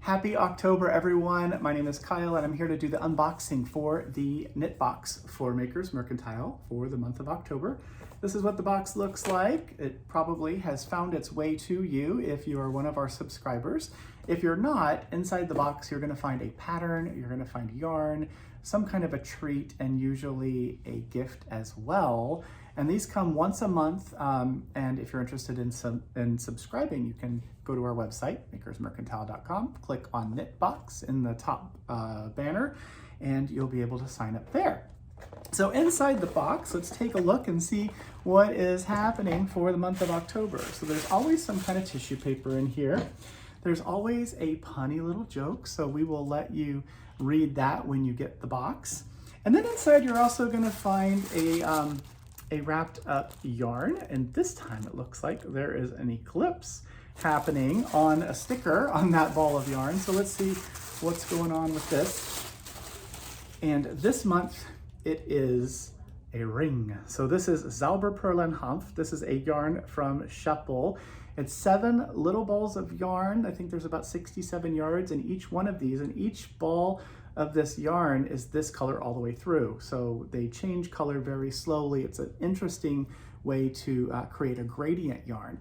Happy October, everyone. My name is Kyle, and I'm here to do the unboxing for the knit box for Makers Mercantile for the month of October. This is what the box looks like. It probably has found its way to you if you are one of our subscribers. If you're not, inside the box, you're gonna find a pattern, you're gonna find yarn, some kind of a treat, and usually a gift as well. And these come once a month, and if you're interested in subscribing, you can go to our website, makersmercantile.com, click on Knit Box in the top banner, and you'll be able to sign up there. So inside the box, let's take a look and see what is happening for the month of October. So there's always some kind of tissue paper in here. There's always a punny little joke, so we will let you read that when you get the box. And then inside, you're also gonna find a wrapped up yarn, and this time it looks like there is an eclipse happening on a sticker on that ball of yarn. So let's see what's going on with this. And this month it is a ring. So this is Zauberperlenhanf. This is a yarn from Scheppel. It's 7 little balls of yarn. I think there's about 67 yards in each one of these, and each ball of this yarn is this color all the way through. So they change color very slowly. It's an interesting way to create a gradient yarn.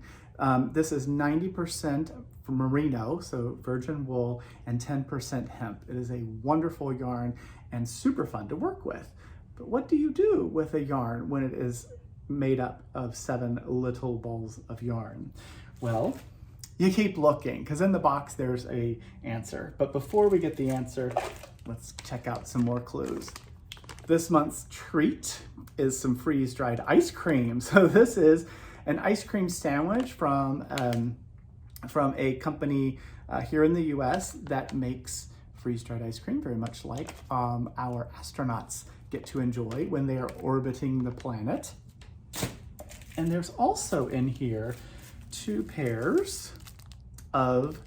This is 90% merino, so virgin wool, and 10% hemp. It is a wonderful yarn and super fun to work with. But what do you do with a yarn when it is made up of 7 little balls of yarn? Well, you keep looking, because in the box there's a answer. But before we get the answer, let's check out some more clues. This month's treat is some freeze-dried ice cream. So this is an ice cream sandwich from a company here in the US that makes freeze-dried ice cream, very much like our astronauts get to enjoy when they are orbiting the planet. And there's also in here 2 pairs of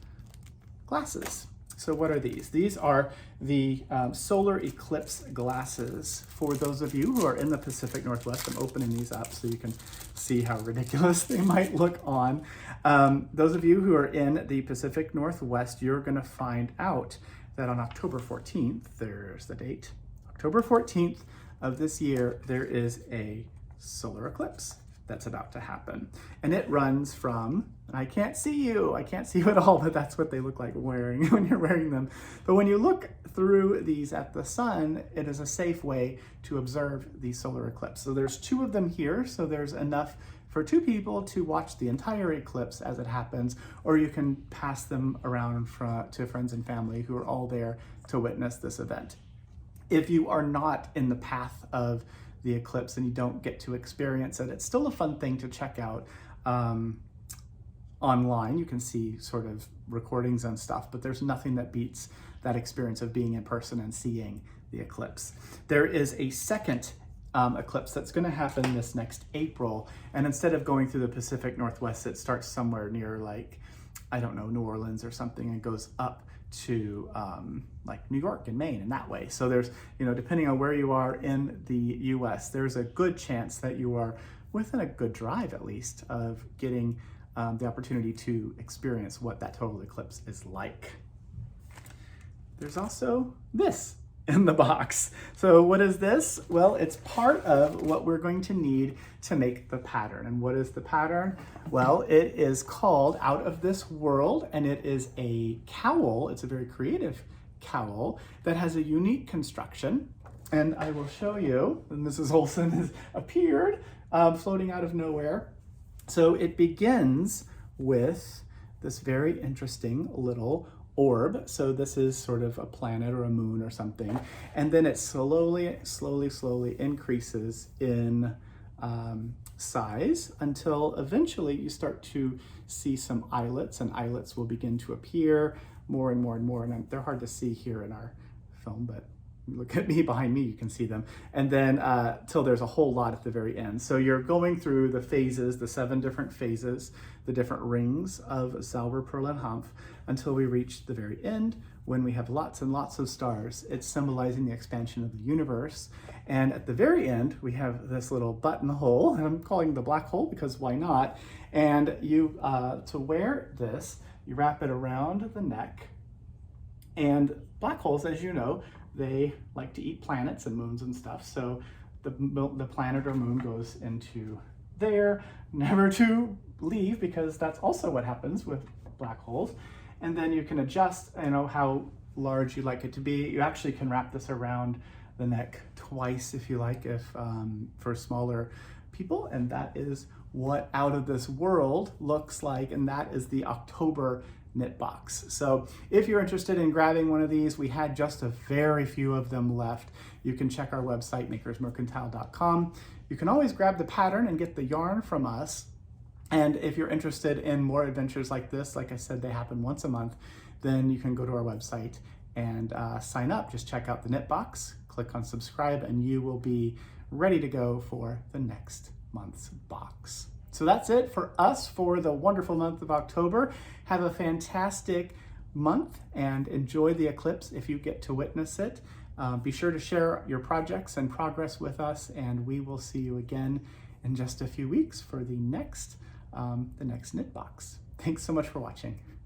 glasses. So what are these? These are the solar eclipse glasses. For those of you who are in the Pacific Northwest, I'm opening these up so you can see how ridiculous they might look on. Those of you who are in the Pacific Northwest, you're gonna find out that on October 14th, there's the date, October 14th of this year, there is a solar eclipse that's about to happen. And it runs from, and I can't see you at all, but that's what they look like wearing when you're wearing them. But when you look through these at the sun, it is a safe way to observe the solar eclipse. So there's 2 of them here, so there's enough for 2 people to watch the entire eclipse as it happens, or you can pass them around to friends and family who are all there to witness this event. If you are not in the path of the eclipse and you don't get to experience it, it's still a fun thing to check out online. You can see sort of recordings and stuff, but there's nothing that beats that experience of being in person and seeing the eclipse. There is a second eclipse that's going to happen this next April, and instead of going through the Pacific Northwest, it starts somewhere near, like, I don't know, New Orleans or something, and goes up to like New York and Maine and that way. So there's, depending on where you are in the US, there's a good chance that you are within a good drive, at least, of getting the opportunity to experience what that total eclipse is like. There's also this in the box. So what is this? Well, it's part of what we're going to need to make the pattern. And what is the pattern? Well, it is called Out of This World, and it is a cowl. It's a very creative cowl that has a unique construction. And I will show you, and Mrs. Olson has appeared floating out of nowhere. So it begins with this very interesting little orb. So this is sort of a planet or a moon or something. And then it slowly increases in size until eventually you start to see some eyelets, and eyelets will begin to appear more and more and more. And they're hard to see here in our film, but look at me behind me, you can see them. And then till there's a whole lot at the very end. So you're going through the phases, the 7 different phases, the different rings of Zauberperlenhanf, until we reach the very end when we have lots and lots of stars. It's symbolizing the expansion of the universe. And at the very end, we have this little buttonhole, and I'm calling it the black hole because why not? And you, to wear this, you wrap it around the neck And black holes, as you know, they like to eat planets and moons and stuff. So the planet or moon goes into there, never to leave, because that's also what happens with black holes. And then you can adjust, how large you like it to be. You actually can wrap this around the neck twice if you like, if for smaller people. And that is what Out of This World looks like, and that is the October knit box. So if you're interested in grabbing one of these, we had just a very few of them left. You can check our website, makersmercantile.com. You can always grab the pattern and get the yarn from us. And if you're interested in more adventures like this, like I said, they happen once a month, then you can go to our website and sign up. Just check out the knit box, click on subscribe, and you will be ready to go for the next month's box. So that's it for us for the wonderful month of October. Have a fantastic month and enjoy the eclipse if you get to witness it. Be sure to share your projects and progress with us, and we will see you again in just a few weeks for the next knit box. Thanks so much for watching.